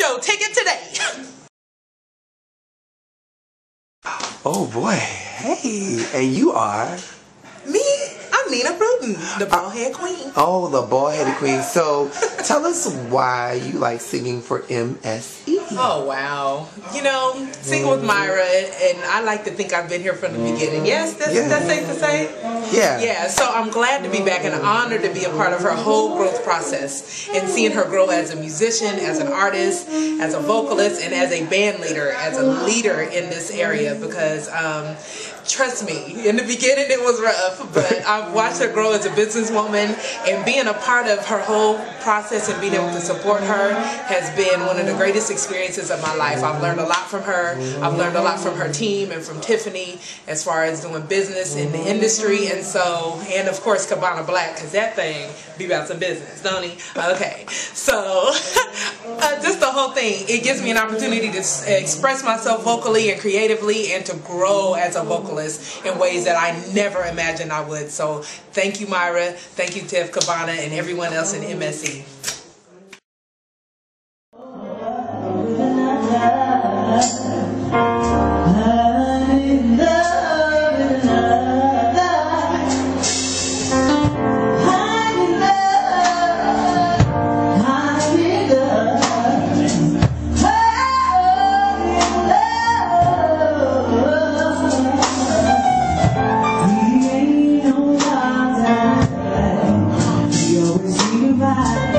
your ticket today. Oh boy, hey, and you are? Me? I'm Nina Bruton, the bald-head queen. Oh, the bald-headed queen. So, tell us why you like singing for MSE. Oh, wow. You know, singing with Myra, and I like to think I've been here from the beginning. Yes, that's safe to say? Yeah. Yeah, so I'm glad to be back and honored to be a part of her whole growth process and seeing her grow as a musician, as an artist, as a vocalist, and as a band leader, as a leader in this area because, trust me, in the beginning it was rough, but I've watched her grow as a businesswoman, and being a part of her whole process and being able to support her has been one of the greatest experiences of my life. I've learned a lot from her. I've learned a lot from her team and from Tiffany as far as doing business in the industry, and of course Cabana Black, because that thing be about some business, don't he? Okay, so just the whole thing, it gives me an opportunity to express myself vocally and creatively and to grow as a vocalist in ways that I never imagined I would. So thank you, Myra. Thank you, Tiff, Cabana, and everyone else in MSE. Right.